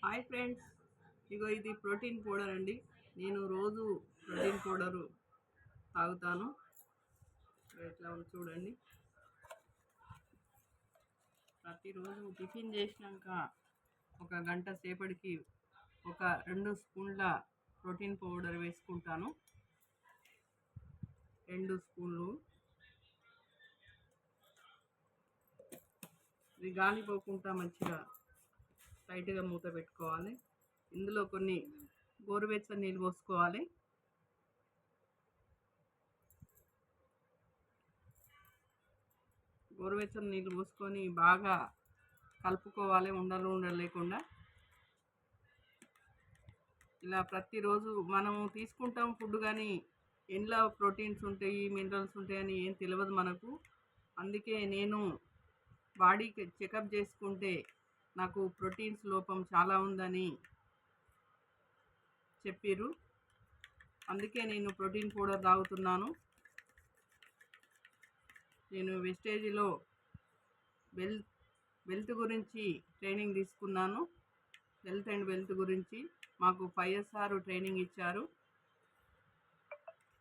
Hi friends, ఇగో ఇది protein powder అండి. నేను రోజు ప్రోటీన్ పౌడరు తాగుతాను. ఎట్లా ఉంది చూడండి. ప్రతిరోజు టిఫిన్ చేసినాక ఒక గంట సేపటికి ఒక 2 స్పూన్ల ప్రోటీన్ పౌడర్ వేసుకుంటాను. 2 స్పూన్లు. ఇది గాలిపోకుండా మంచిగా టైట్గా మూత పెట్టుకోవాలి. ఇందులో కొన్ని గోరువెచ్చని నీళ్ళు పోసుకోవాలి. గోరువెచ్చని నీళ్ళు పోసుకొని బాగా కలుపుకోవాలి, ఉండలు లేకుండా. ఇలా ప్రతిరోజు మనము తీసుకుంటాం ఫుడ్, కానీ ఎండ్లో ప్రోటీన్స్ ఉంటాయి, మినరల్స్ ఉంటాయని ఏం తెలియదు మనకు. అందుకే నేను బాడీకి చెకప్ చేసుకుంటే నాకు ప్రోటీన్స్ లోపం చాలా ఉందని చెప్పిర్రు. అందుకే నేను ప్రోటీన్ పౌడర్ తాగుతున్నాను. నేను వెస్టేజ్లో వెల్త్ గురించి ట్రైనింగ్ తీసుకున్నాను. హెల్త్ అండ్ వెల్త్ గురించి మాకు 5SR ట్రైనింగ్ ఇచ్చారు.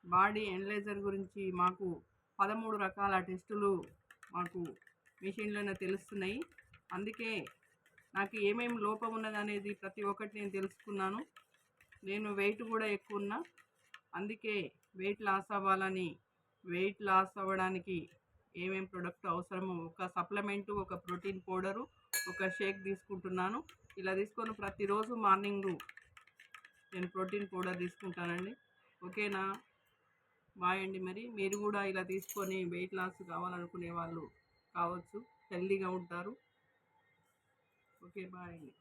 బాడీ ఎనలైజర్ గురించి మాకు 13 రకాల టెస్టులు మాకు మిషన్లోనే తెలుస్తున్నాయి. అందుకే నాకు ఏమేమి లోపం ఉన్నదనేది ప్రతి ఒక్కటి నేను తెలుసుకున్నాను. నేను వెయిట్ కూడా ఎక్కువ ఉన్నా. అందుకే వెయిట్ లాస్ అవ్వాలని, వెయిట్ లాస్ అవ్వడానికి ఏమేమి ప్రొడక్ట్ అవసరమో, ఒక సప్లిమెంటు, ఒక ప్రోటీన్ పౌడరు, ఒక షేక్ తీసుకుంటున్నాను. ఇలా తీసుకొని ప్రతిరోజు మార్నింగు నేను ప్రోటీన్ పౌడర్ తీసుకుంటానండి. ఓకేనా? బాయ్ అండి. మరి మీరు కూడా ఇలా తీసుకొని వెయిట్ లాస్ కావాలనుకునే వాళ్ళు కావచ్చు, హెల్తీగా ఉంటారు. ఓకే, బాయ్ అండి.